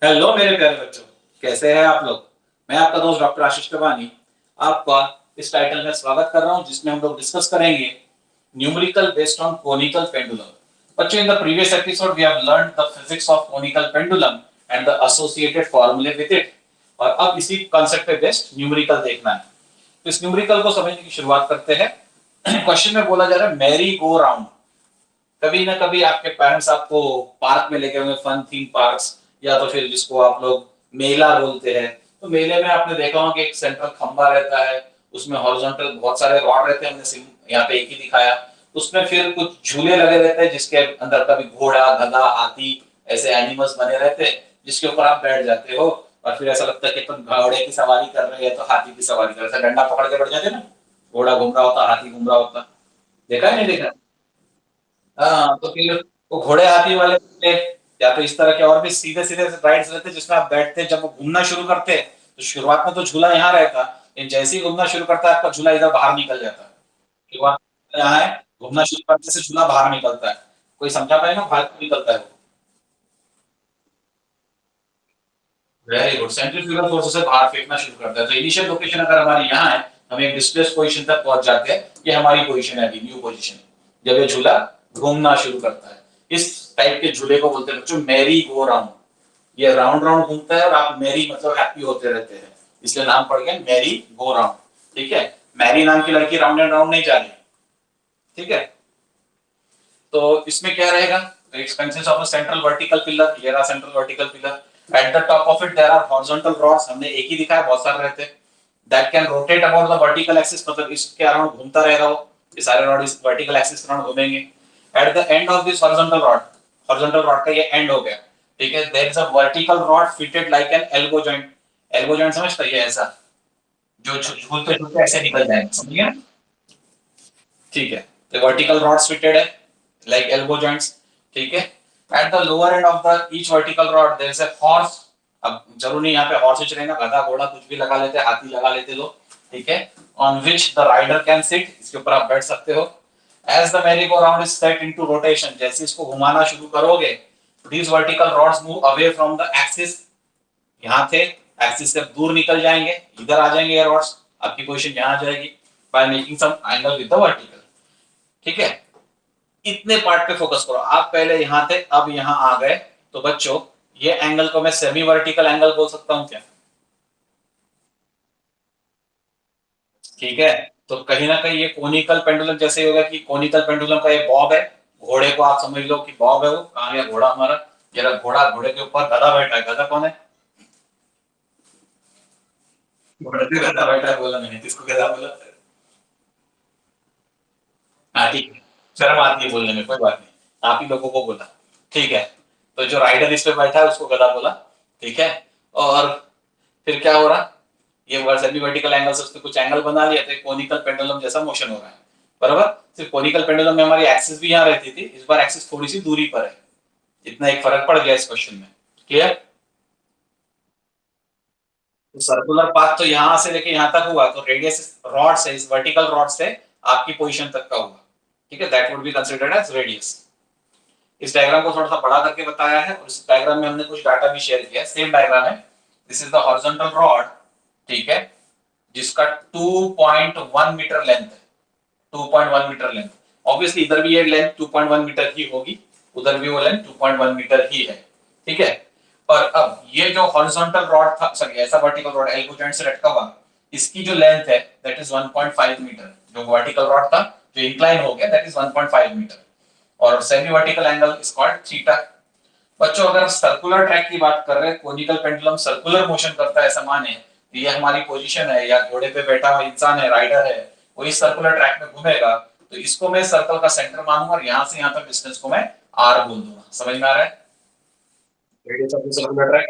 Hello मेरे प्यारे बच्चों, कैसे हैं आप लोग। मैं आपका दोस्त डॉक्टर आशीष तिवारी आपका इस टाइटल में स्वागत कर रहा हूं, जिसमें हम लोग डिस्कस करेंगे numerical based on conical pendulum. बच्चों, in the previous episode we have learned the physics of conical pendulum and the associated फॉर्मूले विद इट। और अब इसी कॉन्सेप्ट पे बेस्ड न्यूमेरिकल देखना है। तो इस न्यूमेरिकल को समझने की शुरुआत करते हैं। क्वेश्चन में बोला जा रहा है मैरी गो राउंड। कभी ना कभी आपके पेरेंट्स आपको पार्क में लेके होंगे, फन थीम पार्क्स, या तो फिर जिसको आप लोग मेला बोलते हैं। तो मेले में आपने देखा होगा कि एक सेंट्रल खंबा रहता है, उसमें हॉरिजॉन्टल बहुत सारे रॉड रहते हैं। हमने यहाँ पे एक ही दिखाया। उसमें फिर कुछ झूले लगे रहते हैं, जिसके अंदर कभी घोड़ा, गधा, हाथी, ऐसे एनिमल्स बने रहते हैं, जिसके ऊपर आप बैठ जाते हो। और फिर ऐसा लगता है कि तुम घोड़े की सवारी कर रहे हैं तो हाथी की सवारी कर रहे, डंडा पकड़ के बैठ जाते ना। घोड़ा घूम रहा होता, हाथी घूम रहा होता। देखा है नहीं देखा? हाँ, तो फिर वो घोड़े हाथी वाले थे, या तो इस तरह के और भी सीधे सीधे राइड्स रहते जिसमें आप बैठते। जब वो घूमना शुरू करते तो शुरुआत में तो झूला यहाँ रहता, लेकिन जैसे ही घूमना शुरू करता है आपका झूला इधर बाहर निकल जाता है। शुरुआत में यहाँ है, घूमना शुरू करने से झूला बाहर निकलता है। कोई समझा पाएगा बाहर क्यों निकलता है? वेरी गुड, सेंट्रीफ्यूगल फोर्स से बाहर फेंकना शुरू करता है। तो इनिशियल लोकेशन अगर हमारी यहाँ है, हम एक डिस्प्लेस पोजीशन तक पहुंच जाते हैं। ये हमारी पोजीशन है, अभी न्यू पोजीशन, जब ये झूला घूमना शुरू करता है। इस टाइप के झूले को बोलते हैं बच्चों मैरी गो राउंड। ये राउंड राउंड घूमता है और आप मैरी मतलब हैप्पी होते रहते हैं, इसलिए नाम पड़ गया मैरी गो राउंड। ठीक है, मैरी नाम की लड़की राउंड एंड राउंड नहीं जा रही। ठीक है, तो इसमें क्या रहेगा? तो expenses of a central vertical pillar, ये रहा central vertical pillar. At the top of it there are horizontal rods, हमने एक ही दिखाया, बहुत सारे रहते हैं। That can rotate about the vertical axis, मतलब इसके अराउंड घूमता रहेगा वो। ये सारे रॉड इस वर्टिकल एक्सिस के अराउंड घूमेंगे। At the end of this horizontal rod, horizontal rod का ये एंड हो गया। ठीक है, there is a vertical rod fitted like an elbow joint. Elbow joint समझता है, ये ऐसा जो झूलते झूलते ऐसे निकल जाएगा, समझ गया? ठीक है, तो वर्टिकल रॉड्स फिटेड है लाइक एल्बो जॉइंट्स। ठीक है, at the lower end of the each vertical rod there is a horse. अब जरूर नहीं यहाँ पे हॉर्स रहेगा, गधा घोड़ा कुछ भी लगा लेते, हाथी लगा लेते लोग। ठीक है, on which the rider can sit, इसके ऊपर आप बैठ सकते हो। As the merry go round is set into rotation, जैसे इसको घुमाना शुरू करोगे, these vertical rods move away from the axis। यहाँ थे, एक्सिस से दूर निकल जाएंगे, इधर आ जाएंगे ये रॉड्स, आपकी पोजीशन यहाँ आ जाएगी, by making some angle with the vertical. ठीक है, इतने पार्ट पे फोकस करो। आप पहले यहाँ थे, अब यहाँ आ गए। तो बच्चों, ये एंगल को मैं सेमी वर्टिकल एंगल बोल सकता हूँ क्या? ठीक है, तो कहीं ना कहीं ये कोनिकल पेंडुलम जैसे ही होगा कि कोनिकल पेंडुलम का ये बॉब है। घोड़े को आप समझ लो कि बॉब है, वो कहाँ गया घोड़ा हमारा? जरा घोड़ा, घोड़े के ऊपर गधा बैठा है। गधा कौन है? घोड़े पे गधा बैठा है बोला मैंने, किसको गधा बोला? हाँ ठीक है, शर्म आती है बोलने में, कोई बात नहीं, आप ही लोगों को बोला। ठीक है, तो जो राइडर इस पे बैठा है उसको गधा बोला। ठीक है, और फिर क्या हो रहा? ये सेमी वर्टिकल एंगल से उसने कुछ एंगल बना लिया, तो कोनिकल पेंडुलम जैसा मोशन हो रहा है। बराबर, सिर्फ कोनिकल पेंडुलम में हमारी एक्सिस भी यहाँ रहती थी, इस बार एक्सिस थोड़ी सी दूरी पर है। इतना एक फर्क पड़ गया इस क्वेश्चन में। क्लियर? तो सर्कुलर पाथ तो यहाँ से लेके यहाँ तक हुआ, तो रेडियस रॉड से, इस वर्टिकल रॉड से आपकी पोजीशन तक का हुआ। ठीक है, that would be considered as radius. इस डायग्राम को थोड़ा सा बड़ा करके बताया है, और इस डायग्राम में हमने कुछ डाटा भी शेयर किया है। सेम डायग्राम है, this is the horizontal rod. ठीक है, जिसका 2.1 मीटर लेंथ है। 2.1 मीटर लेंथ, ऑब्वियसली इधर भी ये लेंथ 2.1 मीटर ही होगी, उधर भी वो लेंथ 2.1 मीटर ही है। ठीक है, और अब ये जो हॉरिजॉन्टल रॉड था, सॉरी ऐसा वर्टिकल रॉड एल्बो जॉइंट से लटका हुआ, इसकी जो लेंथ है दैट इज 1.5 मीटर। जो वर्टिकल रॉड था जो इंक्लाइन हो गया, दैट इज 1.5 मीटर। और semi vertical angle is called theta. बच्चों, अगर सर्कुलर ट्रैक की बात कर रहे हैं, कोनिकल पेंडुलम सर्कुलर मोशन करता है ऐसा माने, तो ये हमारी पोजीशन है, या घोड़े पे बैठा हुआ इंसान है, राइडर है, वो इस सर्कुलर ट्रैक में घूमेगा। तो इसको मैं सर्कल का सेंटर मानूंगा, और यहां से यहां तक डिस्टेंस को मैं आर बोल दूंगा। समझ में आ रहा है? Radius of the circular track.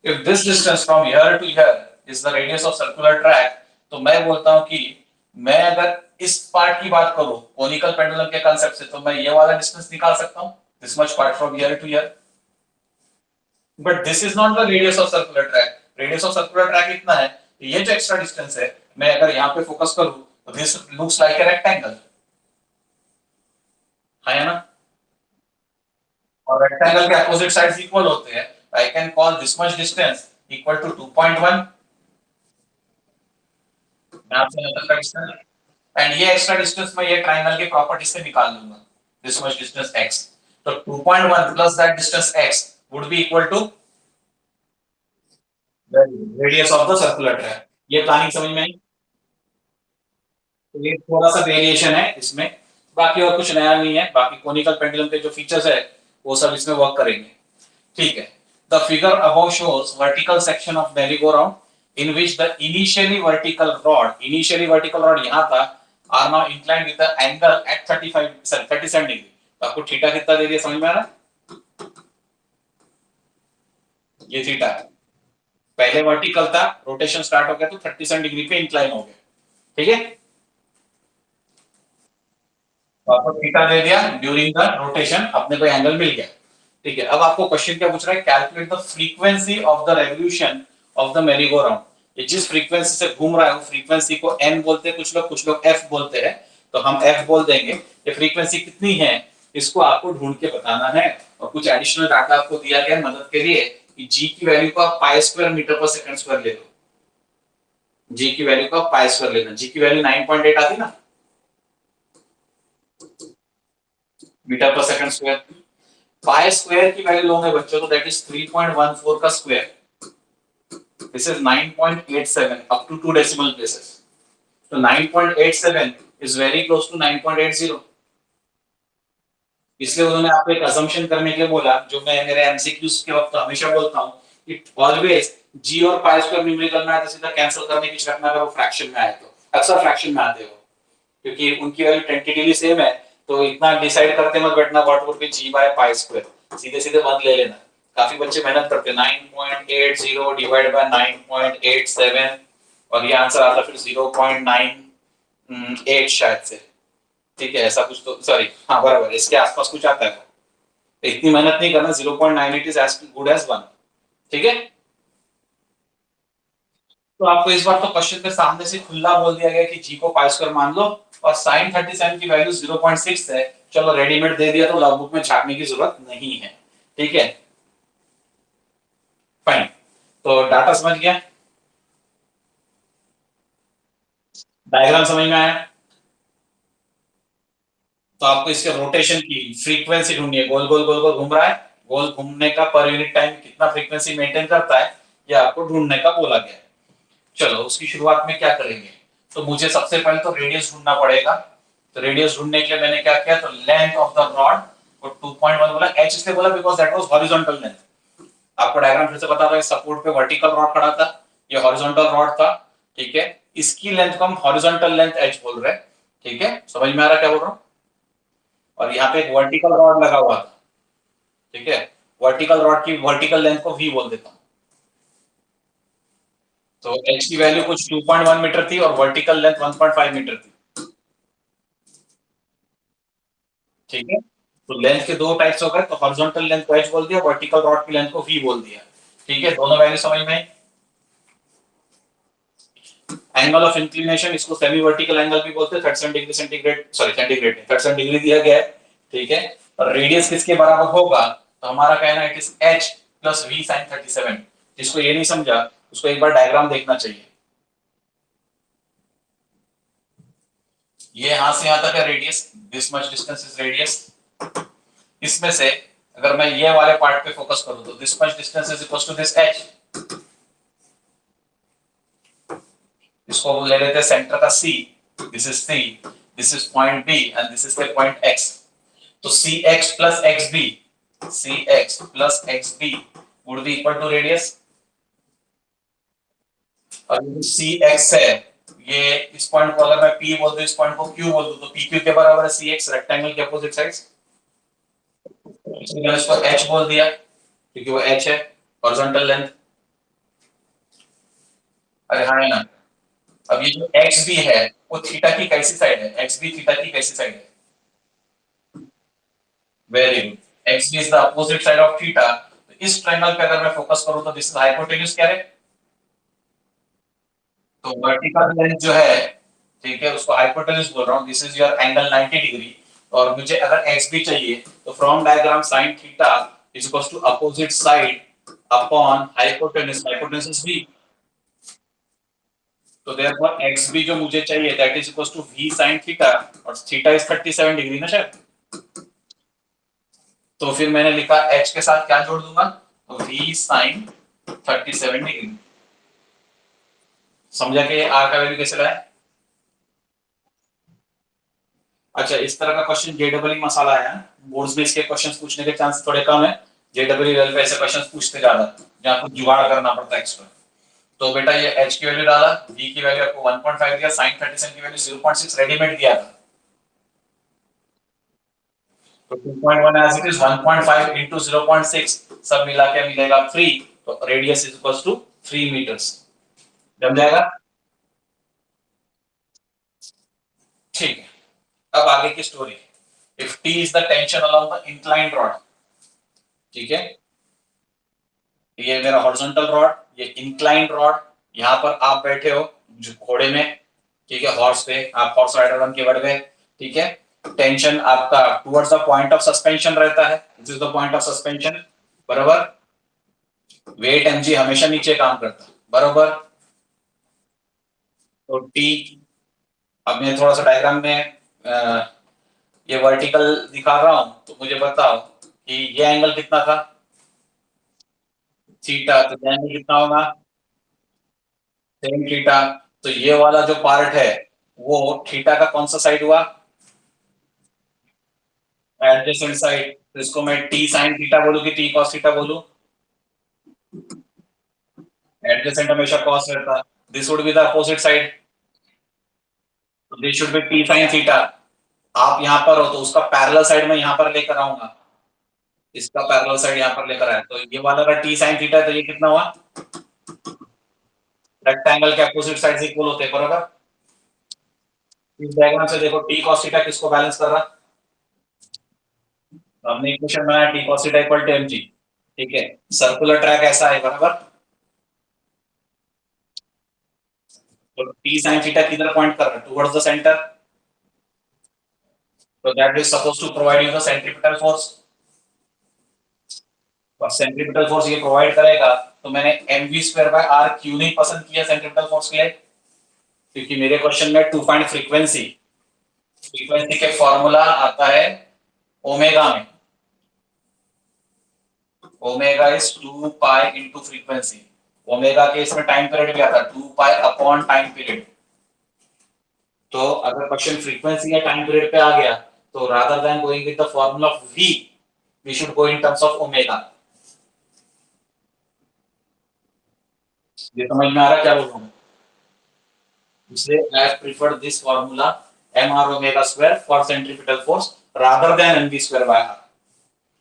If this distance from here to here is the radius of circular track, तो मैं बोलता हूं कि मैं अगर इस पार्ट की बात करूं कोनिकल पेंडुलम के कांसेप्ट से, तो मैं ये वाला डिस्टेंस निकाल सकता हूं, this much part from here to here. But this is not the radius of circular track. Radius of circular track इतना है, ये जो एक्स्ट्रा डिस्टेंस है, मैं अगर यहाँ पे फोकस करूं तो this looks like a rectangle, है ना? और रेक्टेंगल के अपोजिट साइड्स इक्वल होते हैं, I can call this much distance equal to 2.1. यहाँ से यहाँ तक का distance, and ये extra distance मैं ये triangle के property से निकाल लूंगा, this much distance x. तो 2.1 plus that distance x would be equal to radius of the circular track. ये प्लानिंग समझ में आई? तो ये थोड़ा सा वेरिएशन है इसमें, बाकी और कुछ नया नहीं है, बाकी कोनिकल पेंडुलम के जो फीचर्स है वो सब इसमें वर्क करेंगे, ठीक है। The figure above shows vertical section of merry-go-round in which the initially vertical rod यहाँ था are now inclined with the angle at 37 degree. तो आपको थीटा कितना दे दिया समझ में आ रहा है? ये थीटा है, पहले वर्टिकल था, रोटेशन स्टार्ट हो गया तो 37 डिग्री पे इंक्लाइन हो गया, ठीक है। तो आपको थीटा दे दिया ड्यूरिंग द रोटेशन, अपने को एंगल मिल गया, ठीक है। अब आपको क्वेश्चन क्या पूछ रहा है? Calculate the frequency of the revolution of the merry-go-round। ये जिस फ्रीक्वेंसी से घूम रहा है वो फ्रीक्वेंसी को n बोलते हैं कुछ लोग f बोलते हैं, तो हम f बोल देंगे। ये फ्रीक्वेंसी कितनी है इसको आपको ढूंढ के बताना है, और कुछ एडिशनल डाटा आपको दिया गया है मदद के लिए कि g की वैल्यू को आप पाई स्क्वायर मीटर पर सेकंड स्क्वायर ले लो। g की वैल्यू को आप पाई स्क्वायर लेना, g की वैल्यू 9.8 आती ना मीटर पर सेकंड स्क्वायर। पाई स्क्वायर की वैल्यू लोगे बच्चों तो दैट इज 3.14 का square, this is 9.87 up to 2 decimal places. तो 9.87 इज वेरी क्लोज टू 9.80, इसलिए उन्होंने आपको एक असम्पशन करने के लिए बोला, जो मैं मेरे एमसीक्यूज के वक्त हमेशा बोलता हूं कि ऑलवेज जी और पाई स्क्वायर न्यूमेरिकल में आए तो सीधा कैंसिल करने की रखना, अगर वो फ्रैक्शन में आए तो अक्सर फ्रैक्शन में आते हो, क्योंकि उनकी वैल्यू टेंटेटिवली सेम है, तो इतना डिसाइड करते मत बैठना what would be g by pi square, सीधे सीधे वन ले लेना। काफी बच्चे मेहनत करते हैं 9.80 डिवाइड बाय 9.87 और ये आंसर आता फिर 0.98 शायद से, ठीक है ऐसा कुछ, तो सॉरी हाँ बराबर इसके आसपास कुछ आता है, तो इतनी मेहनत नहीं करना, 0.98 इज एज गुड एज 1, ठीक है। तो आपको इस बार तो क्वेश्चन के सामने से खुला बोल दिया गया कि जी को पाई स्क्वायर मान लो, और sin 37 की वैल्यू 0.6 है, चलो रेडीमेड दे दिया तो लॉग बुक में छापने की जरूरत नहीं है, ठीक है फाइन। तो डाटा समझ गया, डायग्राम समझ में आया, तो आपको इसके रोटेशन की फ्रीक्वेंसी ढूंढनी है, गोल गोल गोल गोल घूम रहा है, गोल घूमने का पर यूनिट टाइम कितना फ्रीक्वेंसी मेंटेन करता है ये आपको ढूंढने का बोला गया है। चलो उसकी शुरुआत में क्या करेंगे, तो मुझे सबसे पहले तो रेडियस ढूंढना पड़ेगा। तो रेडियस ढूंढने के लिए मैंने क्या किया, तो लेंथ ऑफ द रॉड को 2.1 बोला, h इसलिए बोला because that was horizontal length. आपको डायग्राम फिर से बता रहा हूं, सपोर्ट पे वर्टिकल रॉड खड़ा था, ये हॉरिजॉन्टल रॉड था, ठीक है। इसकी लेंथ को हम हॉरिजॉन्टल लेंथ h बोल रहे हैं, ठीक है समझ में आ रहा क्या बोल रहा हूं। और यहाँ पे एक वर्टिकल रॉड लगा हुआ था, ठीक है, वर्टिकल रॉड की वर्टिकल लेंथ को v बोल देता हूं। तो h की वैल्यू कुछ 2.1 मीटर थी और वर्टिकल लेंथ 1.5 मीटर थी, ठीक है। तो लेंथ के दो टाइप्स हो गए, तो हॉरिजॉन्टल लेंथ को h बोल दिया, वर्टिकल रॉड की लेंथ को v बोल दिया, ठीक है। दोनों वैल्यू समझ में आई। एंगल ऑफ इंक्लिनेशन इसको सेमी वर्टिकल एंगल भी बोलते हैं, 37 degree centigrade, sorry centigrade 37 degree दिया गया है, ठीक है। और रेडियस किसके बराबर होगा, तो हमारा कहना है it is h plus v sin 37। जिसको ये नहीं समझा उसको एक बार डायग्राम देखना चाहिए। ये यहां से यहां तक है radius, this much distance is radius. इसमें से अगर मैं ये वाले पार्ट पे फोकस करूं तो this much distance is equal to this h, इसको ले लेते हैं सेंटर का c, this is c, this is point b and this is the point x। तो cx plus xb, cx plus xb would be equal to radius। और ये cx है, ये इस पॉइंट को अगर मैं p बोल दूं, इस पॉइंट को q बोल दूं, तो pq के बराबर है cx, रेक्टेंगल के अपोजिट साइड्स। मैंने इसको h बोल दिया क्योंकि वो h है, हॉरिजॉन्टल लेंथ। अरे हाँ है ना। अब ये जो xb है वो थीटा की कैसी साइड है, xb थीटा की कैसी साइड है, very good, xb is the opposite side of theta. तो इस ट्रायंगल पे अगर मैं फोकस करूं तो दिस इज हाइपोटेन्यूज क्या है, तो वर्टिकल लेंथ जो है, ठीक है, उसको हाइपोटेन्यूज बोल रहा हूं, this is your angle 90 degree. और मुझे अगर xb चाहिए तो from diagram sin theta is equal to opposite side upon hypotenuse भी। तो देयरफॉर एक्स भी जो मुझे चाहिए that is equal to v sin theta, और थीटा इज 37 डिग्री ना शायद। तो फिर मैंने लिखा h के साथ क्या जोड़ दूंगा, तो v sin 37 डिग्री। समझा कि r का वैल्यू कैसे लाए। अच्छा, इस तरह का क्वेश्चन जेडबल मसाला है। बोर्ड्स में इसके क्वेश्चंस पूछने के चांस थोड़े कम है। जेडबल लेवल पे ऐसे क्वेश्चंस पूछते ज्यादा, जहां कुछ जुगाड़ करना पड़ता है एक्स्ट्रा। तो बेटा ये h की वैल्यू डाला, v की वैल्यू आपको 1.5 दिया, sin 37 की वैल्यू 0.6 रेडीमेड दिया था। तो 2.1 एज इट इज, 1.5 into 0.6 सब मिला के मिलेगा 3। तो radius is equal to 3 metres. जम जाएगा। ठीक है, अब आगे की story. If T is the tension along the inclined rod, ठीक है, ये मेरा हॉरिजॉन्टल रॉड, ये इंक्लाइंड रॉड। यहाँ पर आप बैठे हो जो घोड़े में, ठीक है, हॉर्स पे, आप हॉर्स राइडर बन के बढ़ गए, ठीक है। टेंशन आपका towards the point of suspension रहता है, this is the point of suspension, बराबर। वेट mg हमेशा नीचे काम करता है, बराबर। तो टी, अब मैं थोड़ा सा डायग्राम में ये वर्टिकल दिखा रहा हूं, तो मुझे बताओ कि ये एंगल कितना था, थीटा। तो एंगल कितना होगा, सेम थीटा। तो ये वाला जो पार्ट है वो थीटा का कौन सा साइड हुआ, एडजेसेंट साइड। तो इसको मैं टी साइन थीटा बोलूं कि टी कॉस थीटा बोलूं, एडजेसेंट हमेशा कॉस रहता है। This would be the opposite side, तो this should be T sine theta. आप यहां पर हो तो उसका पैरेलल साइड में यहां पर लेकर आऊंगा, इसका पैरेलल साइड यहां पर लेकर आया, तो ये वाला का टी साइन थीटा, तो ये कितना हुआ, रेक्टेंगल के अपोजिट साइड से इक्वल होते हैं, बराबर। इस डायग्राम से देखो टी cos थीटा किसको बैलेंस कर रहा है, तो हमने इक्वेशन बनाया T cos theta equal to mg, ठीक है। सर्कुलर ट्रैक ऐसा है, बराबर। तो टी sin थीटा किधर पॉइंट कर रहा है, टुवर्ड्स द सेंटर। तो that is suppose to provide you the centripetal force, और सेंट्रीपिटल फोर्स ये प्रोवाइड करेगा। तो मैंने mv स्क्वायर बाय r क्यों नहीं पसंद किया सेंट्रीपिटल फोर्स के लिए, क्योंकि मेरे क्वेश्चन में टू फाइंड फ्रीक्वेंसी, फ्रीक्वेंसी के फॉर्मूला आता है ओमेगा में, omega is 2 pi into frequency. Omega के इसमें टाइम पीरियड क्या था, 2 पाई अपॉन टाइम पीरियड। तो अगर क्वेश्चन फ्रीक्वेंसी या टाइम पीरियड पे आ गया, तो rather than going with the formula of v, we should go in terms of omega. ये समझ में आ रहा है क्या बोल रहा हूं, इसलिए I have preferred this formula mr omega square for centripetal force rather than mv square by r।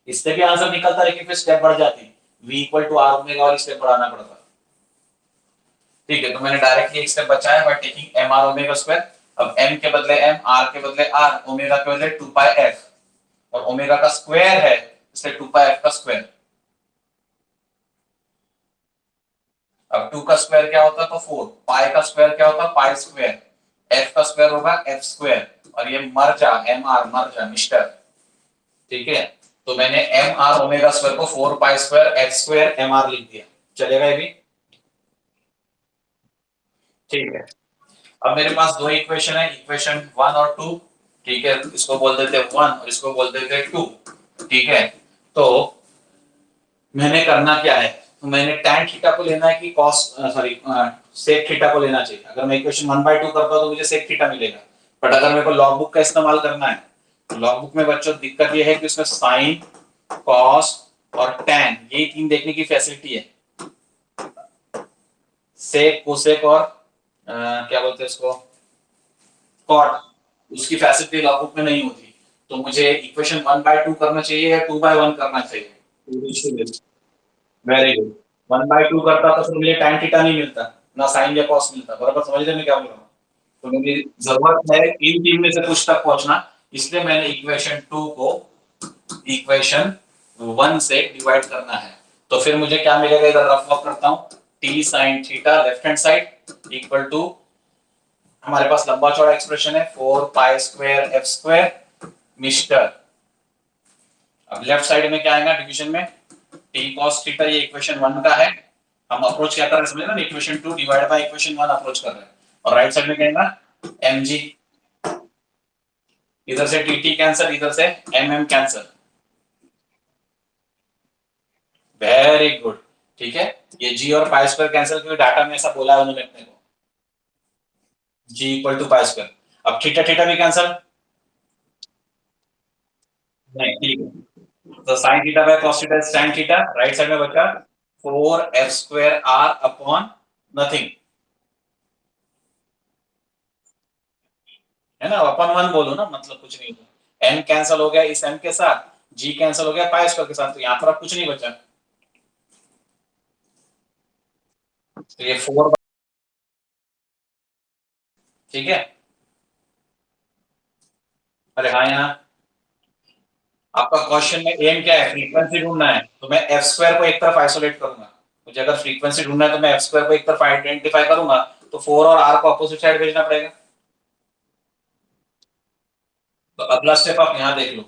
इससे भी आंसर निकलता, लेकिन फिर स्टेप बढ़ जाती, v equal to r omega वाली स्टेप बढ़ाना पड़ता। ठीक है, तो मैंने डायरेक्टली एक स्टेप बचाया by taking mr omega square. अब m के बदले m, r के बदले r, ओमेगा के बदले 2 पाई f, और ओमेगा का स्क्वायर है इसलिए 2 पाई f का स्क्वायर। अब 2 का स्क्वायर क्या होता है, तो 4। पाई का स्क्वायर क्या होता है, पाई स्क्वायर। f का स्क्वायर होगा f स्क्वायर, और ये मर जा mr, मर जा मिस्टर, ठीक है। तो मैंने mr ओमेगा स्क्वायर को 4 pi square f square mr लिख दिया, चलेगा ये भी, ठीक है। अब मेरे पास दो इक्वेशन है, इक्वेशन 1 और 2, ठीक है। इसको बोल देते हैं 1 और इसको बोल देते हैं 2, ठीक है। तो मैंने करना क्या है, तो मैंने tan थीटा को लेना है कि cos सॉरी sec थीटा को लेना चाहिए। अगर मैं इक्वेशन 1/2 करता हूं तो मुझे sec थीटा मिलेगा, बट अगर मेरे को लॉग बुक का इस्तेमाल करना है, तो लॉग बुक में बच्चों दिक्कत ये है कि उसमें sin, cos और tan ये तीन देखने की फैसिलिटी है। sec, cosec और क्या बोलते हैं इसको, कॉट, उसकी फैसिलिटी लॉग बुक में नहीं होती। तो मुझे इक्वेशन 1/2 करना चाहिए या 2/1 करना चाहिए, वेरी गुड। 1/2 करता तो फिर मुझे tan थीटा नहीं मिलता, ना sin या cos मिलता, बराबर समझ रहे मैं क्या बोल रहा हूँ। तो मेरी जरूरत है इन तीन में से कुछ तक पहुंचना, इसलिए मैंने इक्वेशन 2 को इक्वेशन 1 से डिवाइड करना है। तो फिर मुझे क्या मिलेगा, इधर रफ ऑफ करता हूं, t sin theta left hand side equal to, हमारे पास लंबा चौड़ा एक्सप्रेशन है 4 pi square f square mister. अब लेफ्ट साइड में क्या आएगा डिवीजन में, टी कॉस थीटा ये इक्वेशन 1 का है। हम अप्रोच क्या कर रहे हैं समझे ना, equation 2 divide by equation 1 approach कर रहे हैं, और राइट साइड में क्या है mg, इधर से टी टी कैंसिल, इधर से एम कैंसिल। वेरी गुड, ठीक है। ये जी और पाई स्क्वायर कैंसिल, क्योंकि डाटा में ऐसा बोला है उन्होंने अपने को, जी इक्वल टू पाई स्क्वायर। अब थीटा थीटा भी कैंसिल, नहीं ठीक है, तो sine theta by cos theta is tan theta, right side में बचा 4f square r upon nothing, है ना, अपन 1 बोलो ना, मतलब कुछ नहीं, m कैंसिल हो गया इस m के साथ, g कैंसिल हो गया पाई स्क्वायर के साथ, तो यहां पर अब कुछ नहीं बचा, तो ये 4, ठीक है। अरे हाँ, यहाँ आपका क्वेश्चन में एम क्या है, फ्रीक्वेंसी ढूंढना है, तो मैं एफ स्क्वायर को एक तरफ आइसोलेट करूंगा, मुझे अगर फ्रीक्वेंसी ढूंढना है तो मैं एफ स्क्वायर को एक तरफ आइडेंटिफाई करूंगा, तो 4 और r को अपोजिट साइड भेजना पड़ेगा। तो अगला स्टेप आप यहाँ देख लो,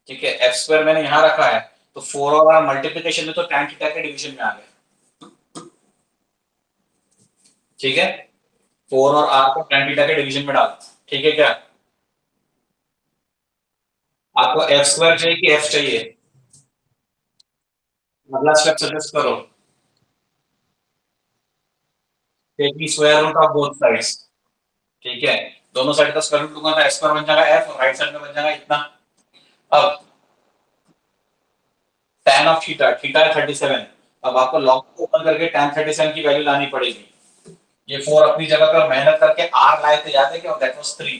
ठीक है, एफ स्क्वायर मैंने यहाँ रखा है, तो 4 और r मल्टीप्लीकेशन में तो tan थीटा के डिवीजन में आ गया, ठीक है, 4 और r को tan थीटा के डिवीजन में डाल, ठीक है क्या। आपको एफ स्क्वायर चाहिए कि एफ चाहिए, अगला स्टेप सजेस्ट करो, take square root of both sides, ठीक है, दोनों साइड का स्क्वायर रूट लूंगा तो एक्स पर बन जाएगा एफ, और राइट साइड में बन जाएगा इतना। अब tan ऑफ थीटा, थीटा है 37, अब आपको लॉग को ओपन करके tan 37 की वैल्यू लानी पड़ेगी, ये 4 अपनी जगह पर मेहनत करके r लाए थे, याद है क्या, दैट वाज 3,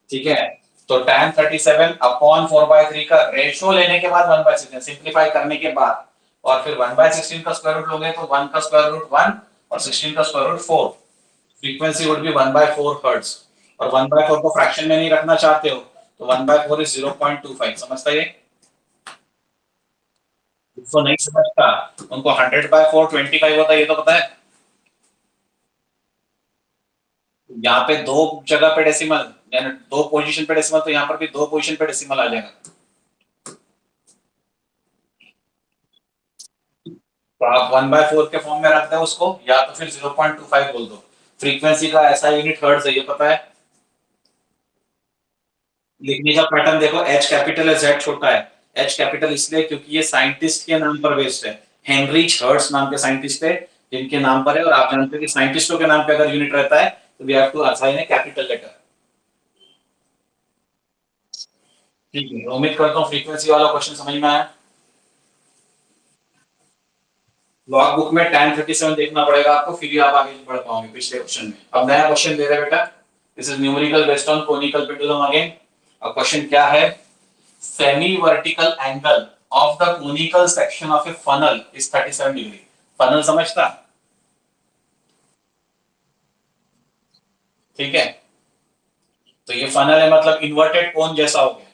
ठीक है, तो tan 37 अपॉन 4/3 का रेशियो लेने के बाद 1/16 सिंपलीफाई करने के बाद, और फिर 1/16 का स्क्वायर रूट लोगे तो 1 का स्क्वायर रूट 1 और 16 का square root 4, frequency would be 1/4 hertz, और 1/4 को फ्रैक्शन में नहीं रखना चाहते हो तो 1/4 इज 0.25, समझता है। उसको नहीं समझता, उनको 100/4 25 होता है, ये तो पता है। यहाँ पे दो जगह पे डेसिमल, यानी दो पोजीशन पे डेसिमल, तो यहाँ पर भी दो पोजीशन पे डेसिमल आ जाएगा, तो आप 1/4 के फॉर्म में रख दो उसको, या तो फिर 0.25 बोल दो, फ्रीक्वेंसी का ऐसा यूनिट हर्ट्ज है, ये पता है। लिखने का पैटर्न देखो, एच कैपिटल है, जेड छोटा है, एच कैपिटल इसलिए क्योंकि ये साइंटिस्ट के नाम पर बेस्ड है, हेनरिच हर्ट्ज नाम के साइंटिस्ट है जिनके नाम पर है, और आप जानते हो कि साइंटिस्टों के नाम पे अगर यूनिट रहता है तो we have to assign a capital letter, ठीक है। उम्मीद करता हूँ फ्रीक्वेंसी वाला क्वेश्चन समझ में आया। लॉग बुक में tan 37 देखना पड़ेगा आपको, फिर ही आप आगे बढ़ पाओगे पिछले क्वेश्चन में। अब नया क्वेश्चन दे रहे हैं बेटा, this is numerical based on conical pendulum again. अब क्वेश्चन क्या है, semi vertical angle of the conical section of A funnel is 37 degree. Funnel समझता, ठीक है, तो ये फनल है मतलब इन्वर्टेड कोन जैसा हो गया,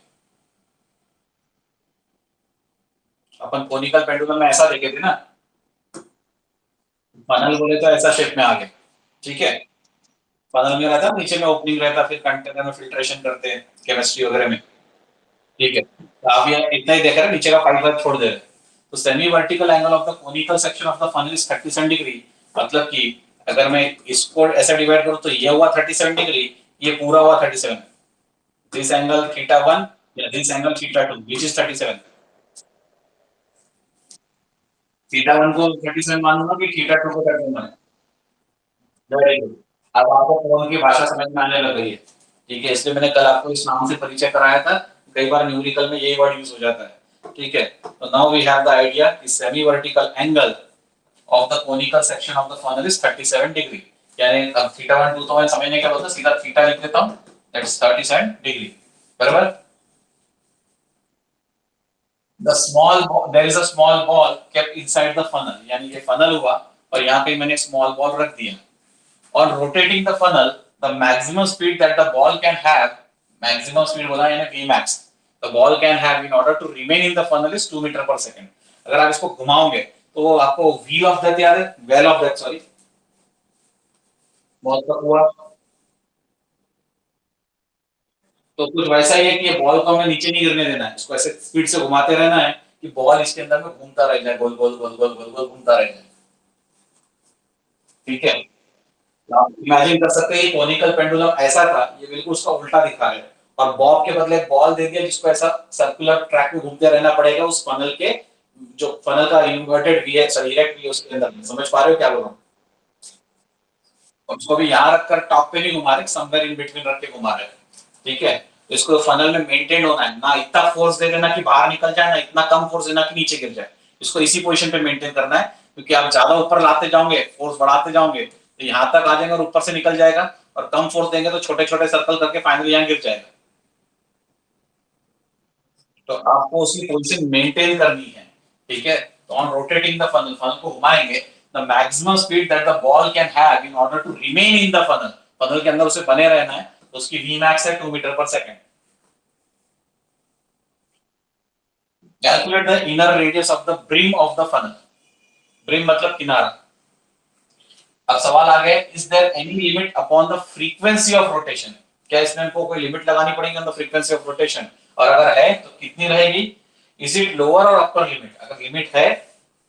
अपन कोनिकल पेंडुलम में ऐसा देखे थे ना, फनल बोले तो ऐसा शेप में आ गया, ठीक है। फनल में रहता नीचे में ओपनिंग रहता, फिर कंटेनर में फिल्ट्रेशन करते हैं केमिस्ट्री वगैरह में, ठीक है, तो आप ये इतना ही देख रहे हैं, नीचे का पाइप वर्क छोड़ दे रहे हैं। तो semi vertical angle of the conical section of the funnel is 37 degree, मतलब कि अगर मैं इसको ऐसे डिवाइड करूं तो ये हुआ 37 डिग्री, ये पूरा हुआ 37, दिस एंगल थीटा 1 या this angle theta 2 which is 37, theta 1 को 37 मानूंगा कि थीटा 2 को 37 मानूंगा। वेरी गुड, अब आपको कोण की भाषा समझ में आने लग गई है, ठीक है, इसलिए मैंने कल आपको इस नाम से परिचय कराया था, कई बार न्यूमेरिकल में यही वर्ड यूज हो जाता है, ठीक है। तो now we have the idea कि semi vertical angle of the conical section of the funnel is 37 degree, यानी अब थीटा 1 2 तो मैं समझने क्या होता है, सीधा थीटा लिख देता हूं, दैट्स 37 डिग्री, बराबर। The small there is a small ball kept inside the funnel, यानी ये फनल हुआ और यहाँ पे मैंने स्मॉल बॉल रख दिया, on rotating the funnel the maximum speed that the ball can have, maximum speed बोला यानी Vmax, the ball can have in order to remain in the funnel is 2 metre पर सेकंड। अगर आप इसको घुमाओगे तो आपको V ऑफ डेथ याद है, वेल ऑफ डेथ, सॉरी, बहुत कब हुआ, तो कुछ वैसा ही है कि ये बॉल को हमें नीचे नहीं गिरने देना है, इसको ऐसे स्पीड से घुमाते रहना है कि बॉल इसके अंदर में घूमता रह जाए, गोल गोल गोल गोल गोल गोल घूमता रह जाए। ठीक है, आप इमेजिन कर सकते हैं कोनिकल पेंडुलम ऐसा था, ये बिल्कुल उसका उल्टा दिखा रहा है, और बॉब के बदले बॉल दे दिया जिसको ऐसा सर्कुलर ट्रैक में घूमते रहना पड़ेगा उस फनल के, जो फनल का इन्वर्टेड वी है, सॉरी इरेक्ट वी उसके अंदर। समझ पा रहे हो क्या बोल रहा हूँ? उसको भी यहाँ रखकर टॉप पे नहीं घुमा रहे, समवेयर इन बिटवीन रख के घुमा रहे हैं। ठीक है, तो इसको फनल में मेंटेन होना है, ना इतना फोर्स दे देना कि बाहर निकल जाए, ना इतना कम फोर्स देना कि नीचे गिर जाए। इसको इसी पोजीशन पे मेंटेन करना है, क्योंकि आप ज्यादा ऊपर लाते जाओगे, फोर्स बढ़ाते जाओगे तो यहाँ तक आ जाएगा और ऊपर से निकल जाएगा, और कम फोर्स देंगे तो छोटे छोटे सर्कल करके फाइनली यहाँ गिर जाएगा। तो आपको उसकी पोजीशन मेंटेन करनी है। ठीक है, तो on rotating the funnel, funnel को घुमाएंगे, the maximum speed that the ball can have in order to remain in the funnel, funnel के अंदर उसे बने रहना है, तो उसकी वी मैक्स है 2 मीटर पर second. Calculate the inner radius of the brim of the funnel, brim मतलब किनारा। अब सवाल आ गया, is there any limit upon the frequency of rotation, क्या इसमें हमको कोई लिमिट लगानी पड़ेगी on the frequency of rotation, और अगर है तो कितनी रहेगी? इज इट लोअर और अपर लिमिट, अगर लिमिट है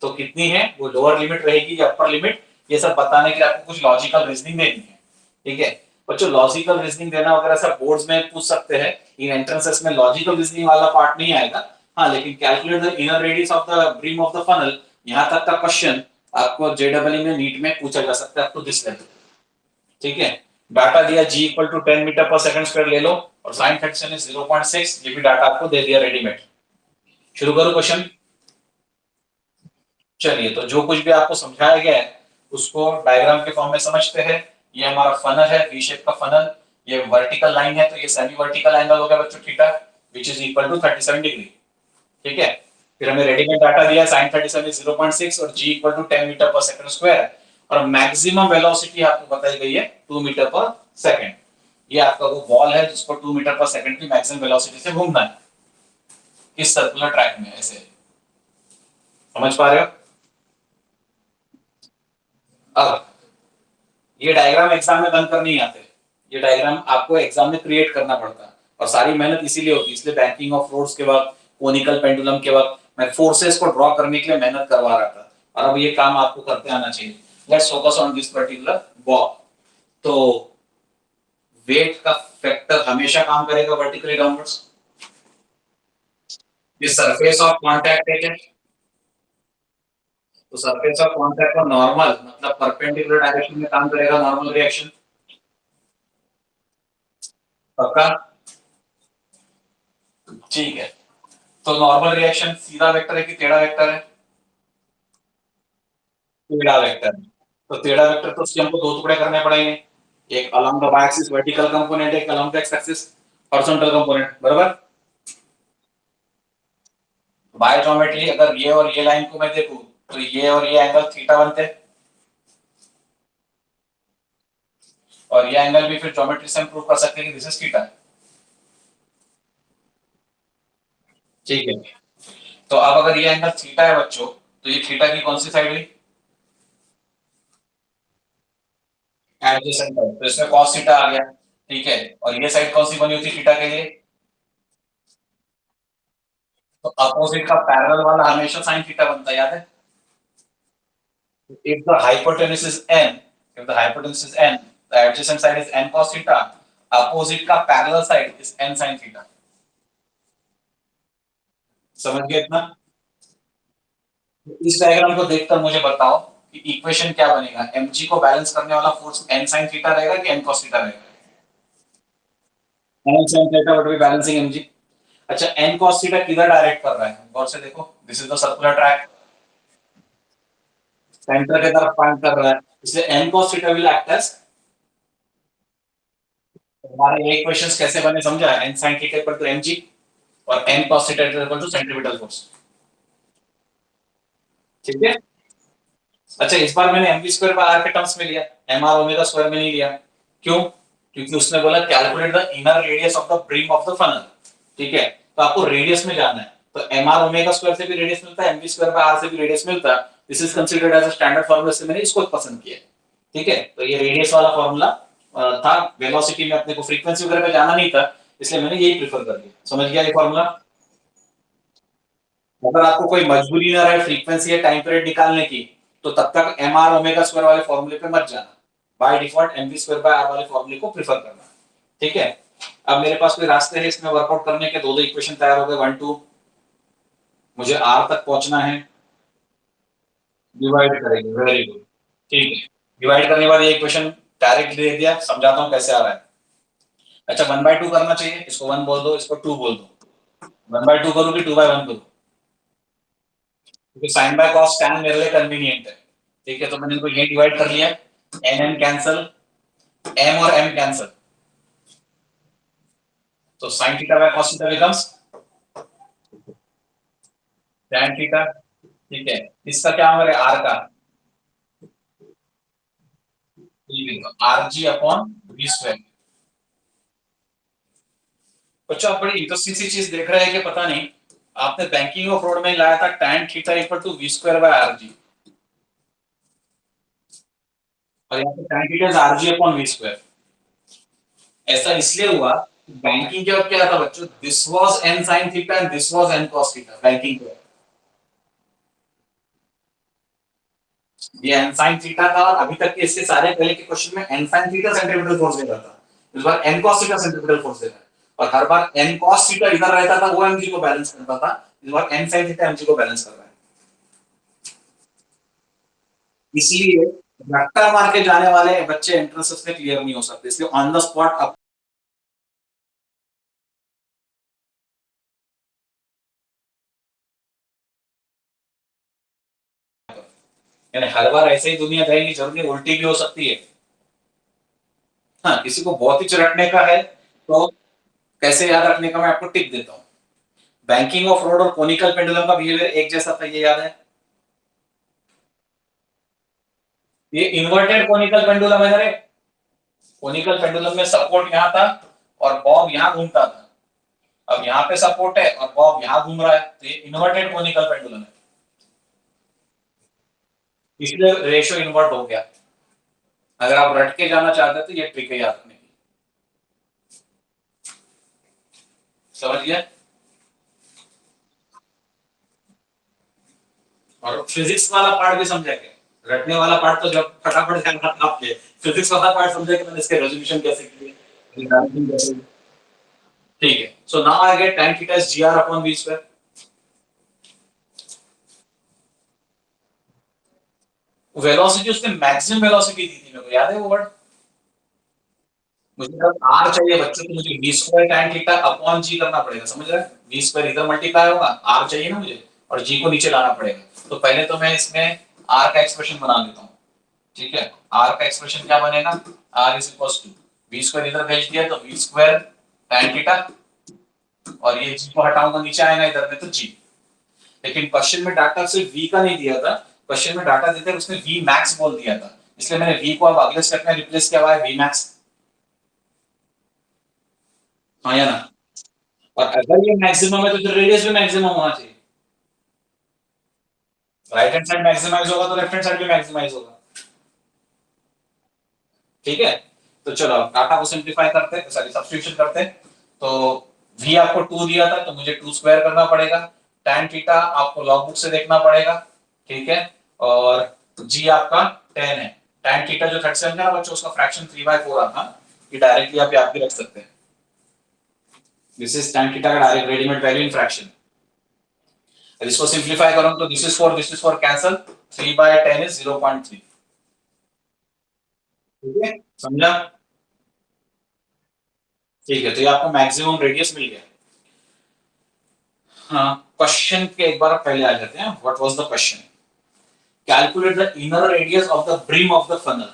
तो कितनी है, वो लोअर लिमिट रहेगी या अपर लिमिट, ये सब बताने के लिए आपको कुछ लॉजिकल रीजनिंग देनी है। ठीक है बच्चों, लॉजिकल रीजनिंग देना वगैरह सब बोर्ड्स में पूछ सकते हैं, इन एंट्रेंसेस में लॉजिकल रीजनिंग वाला पार्ट नहीं आएगा। हाँ, लेकिन calculate the inner radius of the brim of the funnel, यहां तक का क्वेश्चन आपको जेडब्ल्यू में नीट में पूछा जा सकता है अप टू दिस लेवल। ठीक है, डाटा दिया g इक्वल टू 10 मीटर पर सेकंड स्क्वायर ले लो, और साइन फैक्शन इज 0.6, ये भी डाटा आपको दे दिया रेडीमेड। शुरू करो क्वेश्चन। चलिए, तो जो कुछ भी आपको समझाया गया है उसको डायग्राम के फॉर्म में समझते हैं। ये हमारा फनल है, वी शेप का फनल, ये वर्टिकल लाइन है, तो ये सेमी वर्टिकल एंगल हो गया बच्चों theta, which is equal to 37 degree. ठीक है, फिर हमें रेडीमेड डाटा दिया sin 37 इज 0.6 और g इक्वल टू 10 मीटर पर सेकंड स्क्वायर, और मैक्सिमम वेलोसिटी आपको बताई गई है 2 मीटर पर सेकंड। ये आपका वो बॉल है जिसको 2 मीटर पर सेकंड की मैक्सिमम वेलोसिटी से घूमना है इस सर्कुलर ट्रैक में, ऐसे। समझ पा रहे हो? अब ये डायग्राम एग्जाम में बनकर नहीं आते, ये डायग्राम आपको एग्जाम में क्रिएट करना पड़ता है, और सारी मेहनत इसीलिए होती है, इसलिए बैंकिंग ऑफ फ्लोर्स के वक्त, कोनिकल पेंडुलम के वक्त मैं फोर्सेस को ड्रॉ करने के लिए मेहनत करवा रहा था, और अब ये काम आपको करते आना चाहिए। Let's focus on this particular ball. तो वेट का फैक्टर हमेशा काम करेगा वर्टिकली डाउनवर्ड्स, ये सरफेस ऑफ कांटेक्ट है, तो सरफेस ऑफ कांटेक्ट पर नॉर्मल मतलब परपेंडिकुलर डायरेक्शन में काम करेगा नॉर्मल रिएक्शन। पक्का? ठीक है, तो नॉर्मल रिएक्शन सीधा वेक्टर है कि टेढ़ा वेक्टर है? टेढ़ा वेक्टर। तो टेढ़ा वेक्टर तो उसके हमको दो टुकड़े करने पड़ेंगे, एक along the Y axis vertical component, एक along the X axis horizontal component, बराबर? बाय ज्योमेट्री अगर ये और ये लाइन को मैं देखूं तो ये और ये एंगल थीटा बनते हैं, और ये एंगल भी फिर ज्योमेट्री से हम प्रूव कर सकते हैं कि दिस इज थीटा। ठीक है, तो अब अगर ये एंगल थीटा है बच्चों, तो ये थीटा की कौन सी साइड हुई? एडजेसेंट साइड, तो इसमें cos थीटा आ गया। ठीक है, और ये साइड कौन सी बनी होती थीटा के लिए? तो अपोजिट का पैरेलल वाला हमेशा sin थीटा बनता है, याद है? If the hypotenuse is n, if the hypotenuse is n, the adjacent side is n cos theta, opposite का parallel side is n sin theta। समझ गए इतना? इस डायग्राम को देखकर मुझे बताओ कि इक्वेशन क्या बनेगा, mg को बैलेंस करने वाला फोर्स n sin theta रहेगा कि n cos theta रहेगा? n sin theta would be balancing mg। अच्छा, n cos theta किधर डायरेक्ट कर रहा है, गौर से देखो, this is the circular track, centre की तरफ पॉइंट कर रहा है, इसलिए n cos theta will act as, हमारे ये इक्वेशंस कैसे बने समझा, n sin theta equal to mg और n cos theta equal to centripetal force. ठीक है, अच्छा इस बार मैंने mv स्क्वायर बाय r के टर्म्स में लिया, mr ओमेगा स्क्वायर में नहीं लिया। क्यों? क्योंकि उसने बोला calculate the inner radius of the brim of the funnel. ठीक है, तो आपको रेडियस में जाना है, तो mr ओमेगा स्क्वायर से भी रेडियस मिलता है, mv स्क्वायर बाय r से भी रेडियस मिलता है, this is considered as a standard formula, से मैंने इसको पसंद किया। ठीक है, तो ये रेडियस वाला फार्मूला था, वेलोसिटी में अपने को फ्रीक्वेंसी वगैरह पे जाना नहीं था, इसलिए मैंने यही प्रेफर कर लिया। समझ गया ये फार्मूला? अगर आपको कोई मजबूरी ना रहे फ्रीक्वेंसी या टाइम पीरियड निकालने की, तो तब तक एम आर ओमेगा स्क्वायर वाले फॉर्मूले पे मत जाना, by default M V square by R वाले फॉर्मूले को प्रीफर करना। ठीक है, अब मेरे पास कोई रास्ते है इसमें वर्कआउट करने के, दो दो इक्वेशन तैयार हो गए, 1 2, मुझे आर तक पहुंचना है, डिवाइड करेंगे, वेरी गुड। ठीक है, डिवाइड करने के बाद ये इक्वेशन डायरेक्ट दे दिया, समझाता हूं कैसे आ रहा है। अच्छा 1/2 करना चाहिए, इसको 1 बोल दो, इसको 2 बोल दो। 1/2 करूँ कि 2/1 करूँ, क्योंकि साइन बाय कॉस टैन मेरे लिए कन्वीनियंट है। ठीक है, तो मैंने इनको ये डिवाइड कर लिया, एन एन कैंसल, एम और एम कैंसल, तो sine theta by cos theta becomes tan theta. ठीक है, इसका क्या होगा आर का, R G upon V square. बच्चों आप बड़ी इंटरेस्टिंग सी चीज देख रहे हैं कि पता नहीं, आपने बैंकिंग ऑफ फ्रॉड में लाया था tan theta equal to V square by R G, और यहाँ पे tan theta is R G upon V square. ऐसा इसलिए हुआ, बैंकिंग के वक्त क्या था बच्चों, this was n sin theta and this was n cos theta banking के वक्त। ये n sin थीटा था, और अभी तक के इसके सारे पहले के क्वेश्चन में n sin theta centripetal force दे रहा था, इस बार n cos theta centripetal force दे रहा है, और हर बार n cos थीटा इधर रहता था, वो mg को बैलेंस करता था, इस बार n sin थीटा mg को बैलेंस कर रहा है। इसलिए रट्टा मार के जाने वाले बच्चे एंट्रेंसेस में क्लियर नहीं हो सकते, इसलिए ऑन द स्पॉट यानी हर बार ऐसे ही दुनिया जाएगी जरूरी, उल्टी भी हो सकती है। हाँ, किसी को बहुत ही रटने का है तो कैसे याद रखने का मैं आपको टिप देता हूँ। बैंकिंग ऑफ फ्रॉड और कोनिकल पेंडुलम का बिहेवियर एक जैसा था, ये याद है। ये इन्वर्टेड कोनिकल पेंडुलम है ना, कोनिकल पेंडुलम में सपोर्ट यहाँ था और बॉब यहाँ घूमता था, अब यहाँ पे सपोर्ट है और बॉब यहाँ घूम रहा है, तो ये इन्वर्टेड कोनिकल पेंडुलम है, इसलिए रेशियो इन्वर्ट हो गया। अगर आप रट के जाना चाहते तो ये ट्रिक है याद रखने की, समझ गया। और फिजिक्स वाला पार्ट भी समझेंगे, रटने वाला पार्ट तो जब फटाफट ध्यान आपके, फिजिक्स वाला पार्ट समझेंगे मैंने इसके रेजोल्यूशन कैसे किए। ठीक है, so now I get tan theta is gr upon v square. Velocity उसने मैक्सिमम वेलोसिटी दी थी, मेरे को याद है वो वर्ड। मुझे जब r चाहिए बच्चों तो मुझे v square tan theta upon g करना पड़ेगा, समझ रहे हैं, v स्क्वायर इधर मल्टीप्लाई होगा, r चाहिए ना मुझे, और g को नीचे लाना पड़ेगा, तो पहले तो मैं इसमें r का एक्सप्रेशन बना देता हूं। ठीक है, r का एक्सप्रेशन क्या बनेगा, r is equals to v square इधर भेज दिया तो v स्क्वायर tan थीटा, और ये g को हटाऊंगा नीचे आएगा इधर में तो g। लेकिन क्वेश्चन में डाटा सिर्फ v का नहीं दिया था, क्वेश्चन में डाटा देते उसने v मैक्स बोल दिया था, इसलिए मैंने v को अब अगले स्टेप में रिप्लेस किया हुआ है v मैक्स। हाँ या ना, और अगर ये मैक्सिमम है तो फिर रेडियस भी मैक्सिमम होना चाहिए, राइट हैंड साइड मैक्सिमाइज होगा तो लेफ्ट हैंड साइड भी मैक्सिमाइज होगा। ठीक है, तो चलो अब डाटा को सिंप्लीफाई करते हैं, सॉरी सब्स्टिट्यूशन करते हैं। तो v आपको 2 दिया था तो मुझे 2 स्क्वायर करना पड़ेगा, tan थीटा आपको लॉग बुक से देखना पड़ेगा। ठीक है, और g आपका 10 है, tan थीटा जो 37 का बच्चों उसका फ्रैक्शन 3/4 आता, ये डायरेक्टली आप भी रख सकते हैं, दिस इज tan थीटा का direct readymade value in fraction. इसको सिंप्लीफाई करूं तो दिस इज 4 कैंसल, 3/10 इज 0.3। ठीक है, समझा। ठीक है, तो ये आपको मैक्सिमम रेडियस मिल गया। हाँ, क्वेश्चन के एक बार पहले आ जाते हैं, what was the question, calculate the inner radius of the brim of the funnel.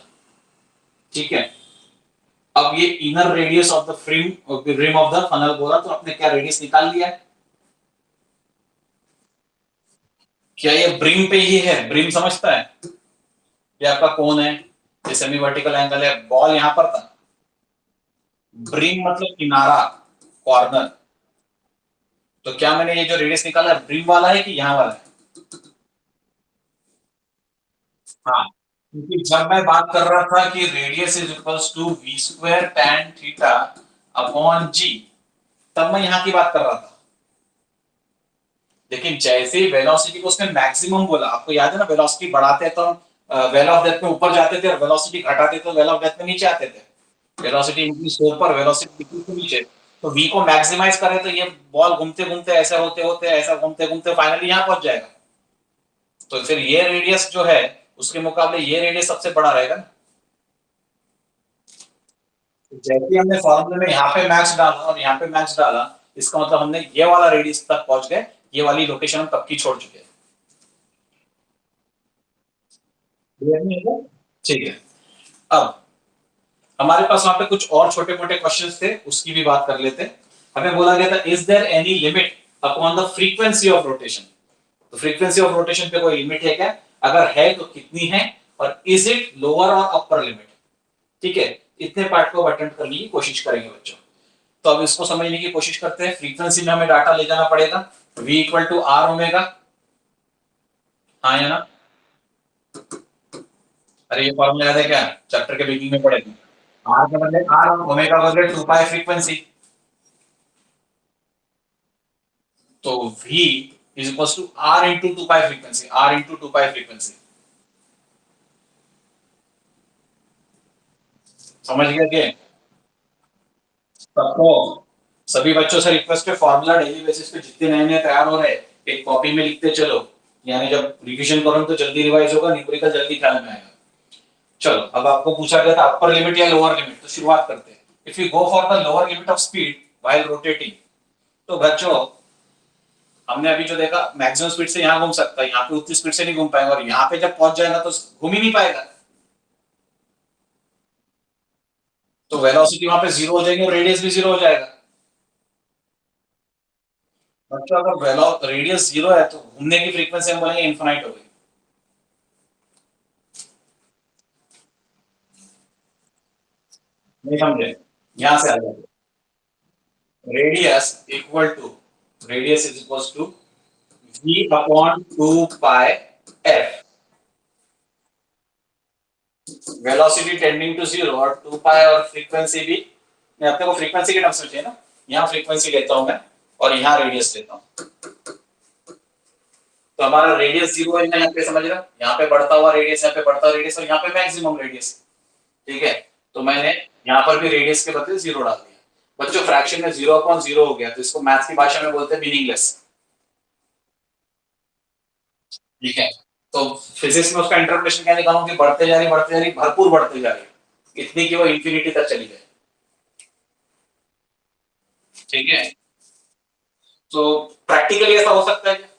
ठीक है, अब ये inner radius of the brim of the funnel बोला तो आपने क्या रेडियस निकाल लिया है, क्या ये ब्रिम पे ही है, ब्रिम समझता है, ये आपका कोन है, ये सेमी वर्टिकल एंगल है, बॉल यहां पर था, ब्रिम मतलब किनारा, कॉर्नर, तो क्या मैंने ये जो रेडियस निकाला है ब्रिम वाला है कि यहाँ वाला है। हाँ, क्योंकि जब मैं बात कर रहा था कि radius is equals to V square tan theta upon G, तब मैं यहाँ की बात कर रहा था। लेकिन जैसे ही वेलोसिटी को उसने मैक्सिमम बोला, आपको याद है ना, वेलोसिटी बढ़ाते हैं तो हम वेल ऑफ डेथ में ऊपर जाते थे और वेलोसिटी घटाते तो वेल ऑफ डेथ में नीचे आते थे। वेलोसिटी इंक्रीज हो ऊपर, वेलोसिटी डिक्रीज हो नीचे। तो v को मैक्सिमाइज करें तो ये बॉल घूमते घूमते ऐसा होते होते ऐसा घूमते घूमते फाइनली यहाँ पहुंच जाएगा। तो फिर ये रेडियस जो है उसके मुकाबले ये रेडियस सबसे बड़ा रहेगा ना। जैसे ही हमने फॉर्मूले में यहाँ पे मैक्स डाला और यहाँ पे मैक्स डाला, इसका मतलब हमने ये वाला रेडियस तक पहुंच गए, ये वाली लोकेशन हम तब की छोड़ चुके हैं। ठीक है। अब हमारे पास वहां पे कुछ और छोटे मोटे क्वेश्चंस थे, उसकी भी बात कर लेते। हमें बोला गया था is there any limit upon the frequency of rotation. तो फ्रीक्वेंसी ऑफ रोटेशन पे कोई लिमिट है क्या, अगर है तो कितनी है, और इज इट लोअर और अपर लिमिट। ठीक है, इतने पार्ट को अटेम्प्ट करने की कोशिश करेंगे बच्चों। तो अब इसको समझने की कोशिश करते हैं। फ्रीक्वेंसी में हमें डाटा ले जाना पड़ेगा, v equal to R omega. हाँ या ना? अरे ये फॉर्मूला याद है क्या, चैप्टर के बिगिनिंग में पढ़े थे। आर के बदले आर, ओमेगा बदले 2 पाई फ्रीक्वेंसी। तो v is equal to R into 2 pi frequency, R into 2 pi frequency. समझ गया क्या? सबको, सभी बच्चों से रिक्वेस्ट है, फॉर्मूला डेली बेसिस पे जितने नए नए तैयार हो रहे हैं एक कॉपी में लिखते चलो, यानी जब रिवीजन करोगे तो जल्दी रिवाइज होगा, न्यूमेरिकल जल्दी ख्याल में आएगा। चलो, अब आपको पूछा गया था अपर लिमिट या लोअर लिमिट, तो शुरुआत करते हैं। If you go for the lower limit of speed while rotating, तो बच्चों हमने अभी जो देखा, मैक्सिमम स्पीड से यहाँ घूम सकता है, यहाँ पे उतनी स्पीड से नहीं घूम पाएगा, और यहाँ पे जब पहुंच जाएगा तो घूम ही नहीं पाएगा। तो वेलोसिटी वहां पे जीरो हो जाएगी और रेडियस भी जीरो हो जाएगा। बच्चों अगर वेलो रेडियस जीरो है तो घूमने की फ्रीक्वेंसी हम बोलेंगे इनफाइनाइट हो गई। नहीं समझे? यहां से आ जाए, radius equal to, radius is equal to v upon 2 pi f, velocity tending to zero और 2 पाई, और फ्रीक्वेंसी भी, मैं अपने को फ्रीक्वेंसी के टर्म्स में चाहिए ना, यहाँ फ्रीक्वेंसी लेता हूं मैं और यहाँ रेडियस लेता हूं। तो हमारा रेडियस जीरो है यहाँ पे, समझ रहा, यहाँ पे बढ़ता हुआ रेडियस, यहाँ पे बढ़ता हुआ रेडियस, और यहाँ पे मैक्सिमम रेडियस। ठीक है, तो मैंने यहाँ पर भी रेडियस के बदले जीरो डाल दिया। बच्चों फ्रैक्शन में जीरो अपॉन जीरो हो गया, तो इसको मैथ्स की भाषा में बोलते हैं मीनिंगलेस। ठीक है, तो फिजिक्स में उसका इंटरप्रिटेशन क्या निकालूं कि बढ़ते जा रही, भरपूर बढ़ते जा रही, इतनी कि वो इंफिनिटी तक चली जाए। ठीक है, तो प्रैक्टिकली ऐसा हो सकता है।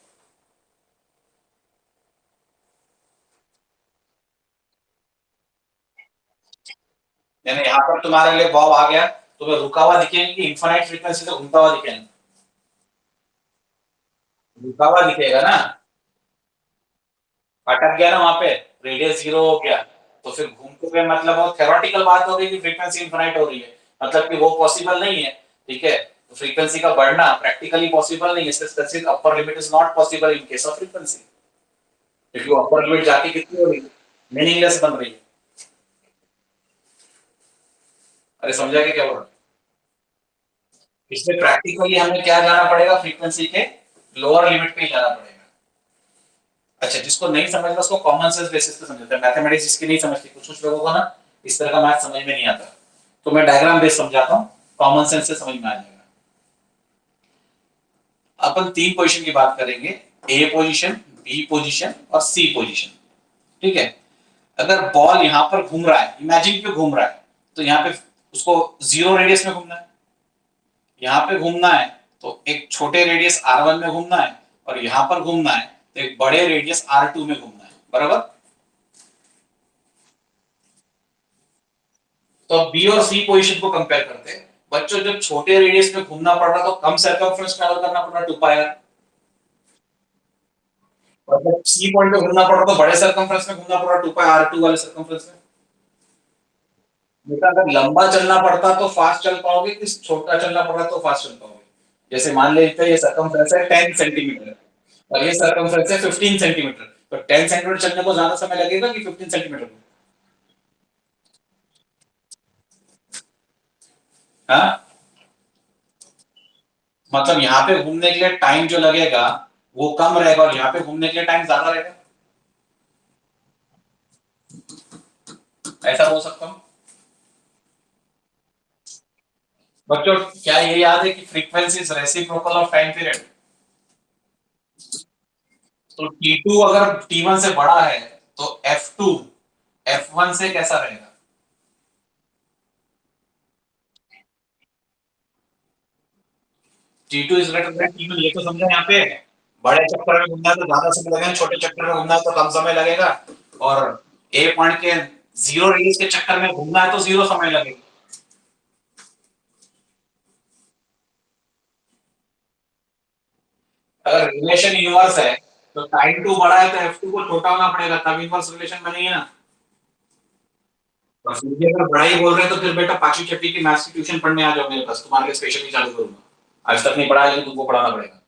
यानी यहाँ पर तुम्हारे लिए बॉब आ गया, तुम्हें रुका हुआ दिखेगा कि इनफाइनाइट फ्रीक्वेंसी से घूमता हुआ दिखेगा? रुका हुआ दिखेगा ना, अटक गया ना वहां पे, रेडियस जीरो हो गया, तो फिर घूमते हुए मतलब वो थ्योरेटिकल बात हो गई कि फ्रीक्वेंसी इनफाइनाइट हो रही है, मतलब कि वो पॉसिबल नहीं है। ठीक है, तो फ्रीक्वेंसी का बढ़ना प्रैक्टिकली पॉसिबल नहीं है, specific upper limit is not possible in case of frequency. क्योंकि अपर लिमिट जाके कितनी हो रही है, मीनिंगलेस बन रही है। अरे समझा क्या बोल रहा हूँ? इसमें प्रैक्टिकली हमें क्या जाना पड़ेगा, फ्रीक्वेंसी के लोअर लिमिट पे ही जाना पड़ेगा। अच्छा, जिसको नहीं समझना उसको कॉमन सेंस बेसिस पे समझते हैं, मैथमेटिक्स जिसकी नहीं समझती, कुछ कुछ लोगों को ना इस तरह का मैथ समझ में नहीं आता, तो मैं डायग्राम बेस समझाता हूँ, कॉमन सेंस से समझ में आ जाएगा। अपन तीन पोजीशन की बात करेंगे, ए पोजीशन, बी पोजीशन और सी पोजीशन। ठीक है, अगर बॉल यहाँ पर घूम रहा है, इमेजिन पे घूम रहा है, तो यहाँ पे उसको जीरो रेडियस में घूमना है, यहाँ पे घूमना है तो एक छोटे रेडियस r1 में घूमना है, और यहाँ पर घूमना है तो एक बड़े रेडियस r2 में घूमना है, बराबर। तो अब बी और सी पोजीशन को कंपेयर करते हैं। बच्चों जब छोटे रेडियस में घूमना पड़ रहा तो कम सर्कमफ्रेंस ट्रैवल करना पड़ रहा, 2 पाई आर, और जब सी पॉइंट पे घूमना पड़ रहा तो बड़े सर्कमफ्रेंस में घूमना पड़ रहा, 2 पाई r2 वाले सर्कमफ्रेंस में। बेटा अगर लंबा चलना पड़ता तो फास्ट चल पाओगे, कि छोटा चलना पड़ रहा तो फास्ट चल पाओगे? जैसे मान लेते हैं ये सर्कमफ्रेंस है 10 सेंटीमीटर और ये सर्कमफ्रेंस है 15 सेंटीमीटर, तो 10 सेंटीमीटर चलने को ज्यादा समय लगेगा कि 15 सेंटीमीटर को? हाँ, मतलब यहाँ पे घूमने के लिए टाइम जो लगेगा वो कम रहेगा और यहाँ पे घूमने के लिए टाइम ज्यादा रहेगा। ऐसा हो सकता हूँ बच्चों। क्या ये याद है कि frequency is reciprocal of time period? तो T2 अगर T1 से बड़ा है तो F2 F1 से कैसा रहेगा? T2 is greater than T1, ये तो समझा यहाँ पे। बड़े चक्कर में घूमना है तो ज्यादा समय लगेगा, छोटे चक्कर में घूमना है तो कम समय लगेगा। और ए पॉइंट के जीरो रेडियस के चक्कर में घूमना है तो जीरो समय लगेगा। अगर रिलेशन इनवर्स है तो टाइम टू बड़ा है तो F2 को छोटा होना पड़ेगा, तब इनवर्स रिलेशन बनेगी ना। और फिर भी अगर बड़ा ही बोल रहे हैं तो फिर बेटा पांचवी छठी की मैथ्स की ट्यूशन पढ़ने आ जाओ मेरे पास, तुम्हारे लिए स्पेशली चालू करूंगा। आज तक नहीं पढ़ाया लेकिन तुमको पढ़ाना पड़ेगा।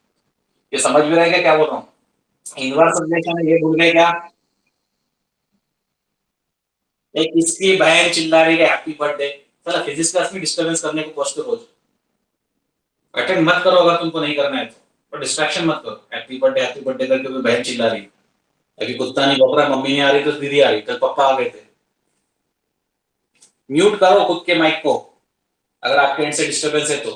ये समझ में रहेगा क्या बोल रहा हूँ? इनवर्स रिलेशन है, ये भूल गए क्या? एक किसकी बहन चिल्ला रही है हैप्पी बर्थडे, चलो फिजिक्स क्लास में डिस्टरबेंस करने को पहुंचते रोज। अटेंड मत करो अगर तुमको नहीं करना है तो, पर डिस्ट्रैक्शन मत करो। हैप्पी बर्थडे करके कोई बहन चिल्ला रही है, अभी कुत्ता नहीं भौंक रहा, मम्मी नहीं आ रही तो दीदी आ रही, कल पापा आ गए थे। म्यूट करो खुद के माइक को अगर आपके एंड से डिस्टरबेंस है तो।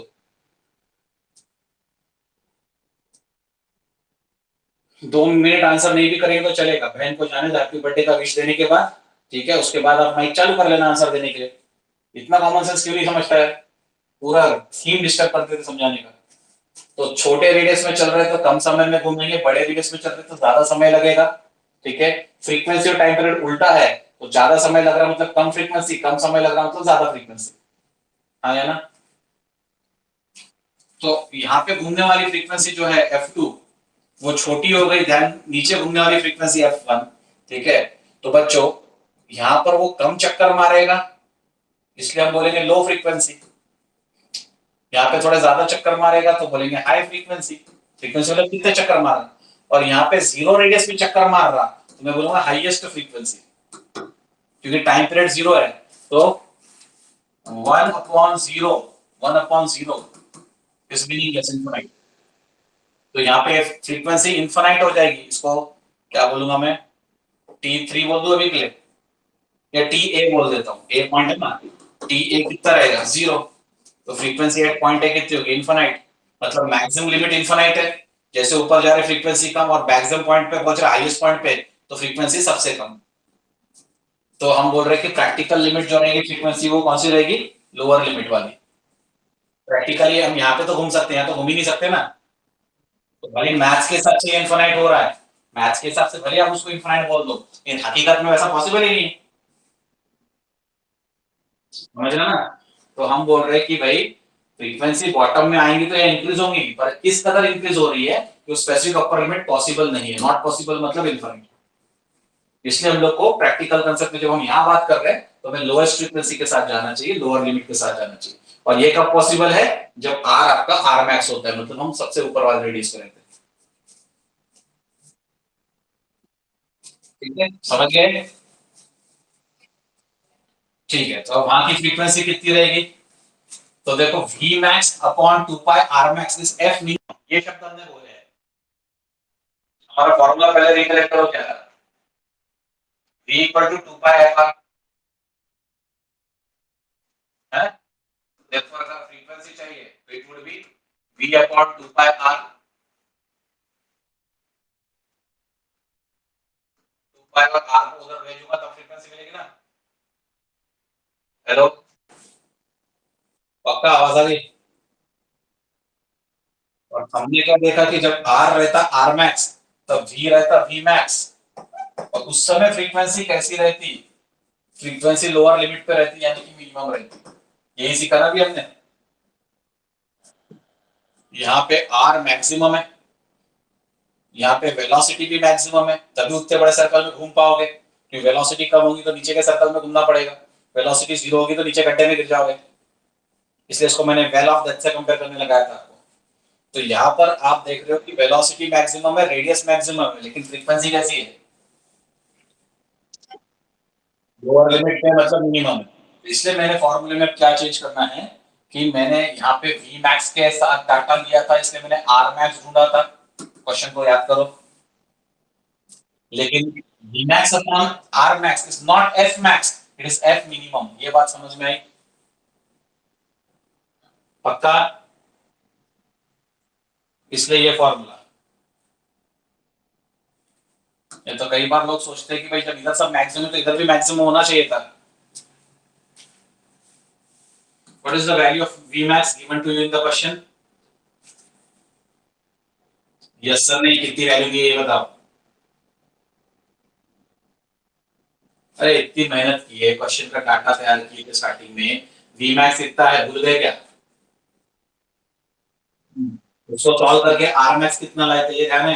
2 मिनट आंसर नहीं भी करेंगे तो चलेगा, बहन को जाने दो हैप्पी बर्थडे का विश देने के बाद, ठीक है, उसके बाद आप माइक चालू कर लेना आंसर देने के लिए। इतना कॉमन सेंस क्यों नहीं समझता है? पूरा थीम डिस्टर्ब करते थे समझाने का। तो छोटे रेडियस में चल रहे तो कम समय में घूमेंगे, बड़े रेडियस में चल रहे तो ज्यादा समय लगेगा। ठीक है, फ्रीक्वेंसी और टाइम पीरियड उल्टा है, तो ज्यादा समय लग रहा है मतलब कम फ्रीक्वेंसी, कम समय लग रहा है मतलब ज्यादा फ्रीक्वेंसी। हाँ या ना? तो यहाँ पे घूमने वाली फ्रीक्वेंसी जो है F2 वो छोटी हो गई, ध्यान, नीचे घूमने वाली फ्रीक्वेंसी F1। ठीक है, तो बच्चों यहाँ पर वो कम चक्कर मारेगा, इसलिए हम बोलेंगे लो फ्रीक्वेंसी। यहाँ पे थोड़ा ज्यादा चक्कर मारेगा तो बोलेंगे हाई फ्रीक्वेंसी। फ्रीक्वेंसी मतलब कितने चक्कर मार रहा, और यहाँ पे जीरो रेडियस में चक्कर मार रहा तो मैं बोलूंगा हाईएस्ट फ्रीक्वेंसी, क्योंकि टाइम पीरियड जीरो है। तो 1/0, 1/0 इज मीनिंगलेस, इनफिनाइट। तो यहाँ पे फ्रीक्वेंसी इनफिनाइट हो जाएगी, इसको क्या बोलूंगा मैं, T3 बोल दूं अभी के लिए, या TA बोल देता हूँ, ए पॉइंट है ना, TA कितना रहेगा, जीरो। तो फ्रीक्वेंसी एट पॉइंट है कितनी होगी, इनफिनाइट। मतलब मैक्सिमम लिमिट इनफिनाइट है, जैसे ऊपर जा रहे फ्रीक्वेंसी कम और मैक्सिमम पॉइंट पे पहुंच रहा हाईएस्ट पॉइंट पे, तो फ्रीक्वेंसी सबसे कम। तो हम बोल रहे हैं कि प्रैक्टिकल लिमिट जो रहेगी फ्रीक्वेंसी वो कौन सी रहेगी, लोअर लिमिट वाली। प्रैक्टिकली हम यहाँ पे तो घूम सकते हैं, यहाँ तो घूम ही नहीं सकते ना। तो भले मैथ्स के हिसाब से इनफिनाइट हो रहा है, मैथ्स के हिसाब से भले आप उसको इनफिनाइट बोल दो, लेकिन हकीकत में वैसा पॉसिबल ही नहीं है। समझ रहे ना? तो हम बोल रहे हैं कि भाई फ्रीक्वेंसी बॉटम में आएंगी तो ये इंक्रीज होंगी, पर किस कदर इंक्रीज हो रही है कि स्पेसिफिक अपर लिमिट पॉसिबल नहीं है। नॉट पॉसिबल मतलब इनफिनिट। इसलिए हम लोग को प्रैक्टिकल कंसेप्ट में जब हम यहाँ बात कर रहे हैं तो हमें लोएस्ट फ्रीक्वेंसी के साथ जाना चाहिए, लोअर लिमिट के साथ जाना चाहिए। और ये कब पॉसिबल है, जब आर आपका आर मैक्स होता है, मतलब हम सबसे ऊपर वाले रेडियस पे रहते हैं। ठीक है, समझ गए? ठीक है, तो वहां की फ्रीक्वेंसी कितनी रहेगी? तो देखो V max upon 2 pi R max is F minimum, ये शब्द हमने बोले हैं। हमारा फॉर्मूला पहले रिकलेक्ट करो क्या था, v equal to 2 pi F R है। therefore अगर फ्रीक्वेंसी चाहिए तो it would be v upon 2 pi R. 2 pi और आर को उधर भेजूंगा तब फ्रीक्वेंसी मिलेगी ना। हेलो, पक्का आवाज आ गई? और हमने क्या देखा कि जब आर रहता आर मैक्स तब v रहता v मैक्स, और उस समय फ्रीक्वेंसी कैसी रहती, फ्रीक्वेंसी लोअर लिमिट पे रहती, यानी कि मिनिमम रहती। यही सीखा ना भी हमने। यहाँ पे आर मैक्सिमम है, यहाँ पे वेलोसिटी भी मैक्सिमम है, तभी उतने बड़े सर्कल में घूम पाओगे, क्योंकि वेलोसिटी कम होगी तो नीचे के सर्कल में घूमना पड़ेगा, वेलोसिटी जीरो होगी तो नीचे गड्ढे में गिर जाओगे। इसलिए इसको मैंने वेल ऑफ डेथ से कंपेयर करने लगाया था आपको। तो यहाँ पर आप देख रहे हो कि वेलोसिटी मैक्सिमम है, रेडियस मैक्सिमम है, लेकिन फ्रीक्वेंसी कैसी है, लोअर लिमिट पे मतलब मिनिमम है। इसलिए मैंने फॉर्मूले में क्या चेंज करना है कि मैंने यहाँ पे वी मैक्स के साथ डाटा लिया था, इसलिए मैंने आर मैक्स ढूंढा था, क्वेश्चन को याद करो। लेकिन Vmax upon R max is not F max, it is F minimum। ये बात समझ में आई? पक्का? इसलिए ये फॉर्मूला। ये तो कई बार लोग सोचते हैं कि भाई जब इधर सब मैक्सिमम तो इधर भी मैक्सिमम होना चाहिए था। What is the value of Vmax given to you in the question? Yes sir नहीं, कितनी वैल्यू दी है ये बताओ। अरे इतनी मेहनत की है, क्वेश्चन का डाटा तैयार किए थे स्टार्टिंग में, Vmax इतना है, भूल गए क्या? उसको सॉल्व करके Rmax कितना लाए थे ये ध्यान है?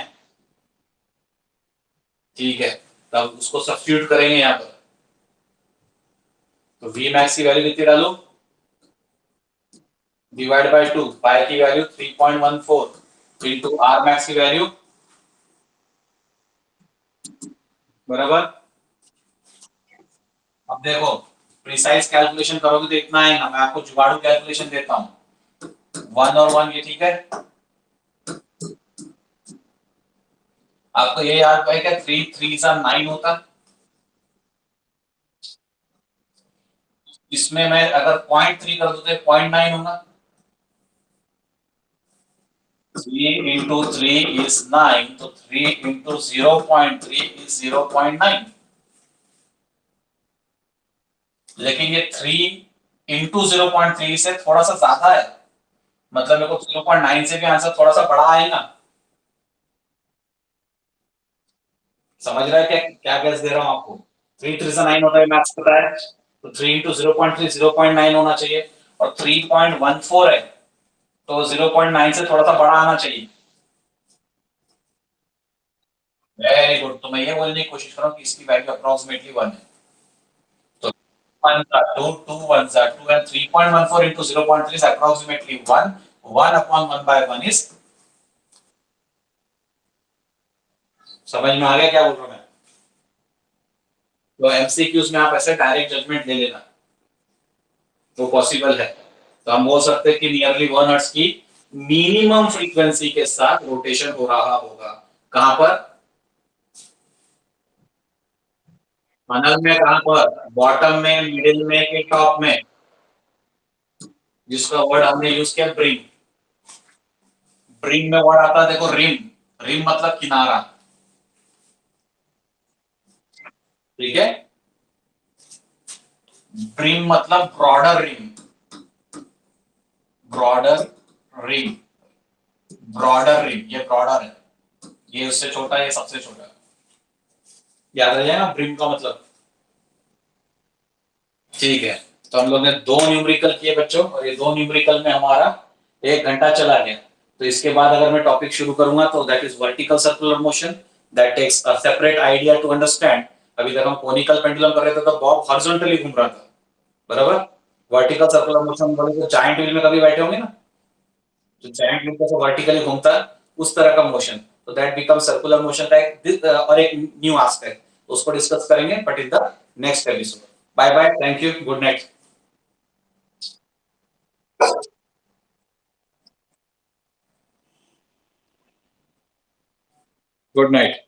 ठीक है, तब उसको सब्स्टिट्यूट करेंगे यहाँ पर। तो Vmax की वैल्यू कितनी डालू? डिवाइड बाय 2, पाई की वैल्यू 3.14 इनटू Rmax की वैल्यू बराबर। अब देखो प्रिसाइज कैलकुलेशन करोगे तो इतना आएगा, मैं आपको जुगाड़ू कैलकुलेशन देता हूँ। 1 और 1 ये ठीक है, आपको ये याद है क्या 3 3 सा 9 होता। इसमें मैं अगर 0.3 कर दूं तो 0.9 होगा। 3 into 3 is 9, तो 3 into 0.3 is 0.9। लेकिन ये 3 into 0.3 से थोड़ा सा ज्यादा है, मतलब मेरे को 0.9 से भी आंसर थोड़ा सा बड़ा आएगा। समझ रहा है क्या क्या गैस दे रहा हूं आपको? 3 3 से 9 होता है, मैथ्स पता है, तो 3 into 0.3 0.9 होना चाहिए, और 3.14 है तो 0.9 से थोड़ा सा बड़ा आना चाहिए। वेरी गुड, तो मैं ये बोलने की कोशिश कर रहा हूँ कि इसकी वैल्यू अप्रोक्सीमेटली 1 है। तो 1 का 2 2 1 का 2 and 3.14 into 0.3 is approximately 1। 1 upon 1 by 1 is, समझ में आ गया क्या बोल रहा हूं मैं? तो एमसीक्यूज में आप ऐसे डायरेक्ट जजमेंट ले लेना तो पॉसिबल है। तो हम बोल सकते हैं कि नियरली 1 हर्ट्ज की मिनिमम फ्रीक्वेंसी के साथ रोटेशन हो रहा होगा। कहां पर? मनल में कहां पर? बॉटम में, मिडिल में कि टॉप में? जिसका वर्ड हमने यूज किया ब्रिंग। ब्रिंग में वर्ड आता है देखो रिम। रिम मतलब किनारा, ठीक है। ब्रिम मतलब broader rim. Broader rim, broader rim, ये ब्रॉडर है, ये उससे छोटा है, ये सबसे छोटा है। याद रह जाए ना ब्रिम का मतलब। ठीक है, तो हम लोग ने 2 न्यूमेरिकल किए बच्चों, और ये 2 न्यूमेरिकल में हमारा 1 घंटा चला गया। तो इसके बाद अगर मैं टॉपिक शुरू करूंगा तो that is vertical circular motion, that takes a separate idea to understand. अभी तक हम कोनिकल पेंडुलम कर रहे थे तो बॉब हॉरिजॉन्टली घूम रहा था, बराबर। वर्टिकल सर्कुलर मोशन बोले तो जायंट व्हील में कभी बैठे होंगे ना, जो जायंट व्हील कैसे वर्टिकली घूमता है, उस तरह का मोशन। तो दैट बिकम सर्कुलर मोशन का एक और एक न्यू एस्पेक्ट, उसको डिस्कस करेंगे but in the next episode. Bye bye, thank you, good night. Good night.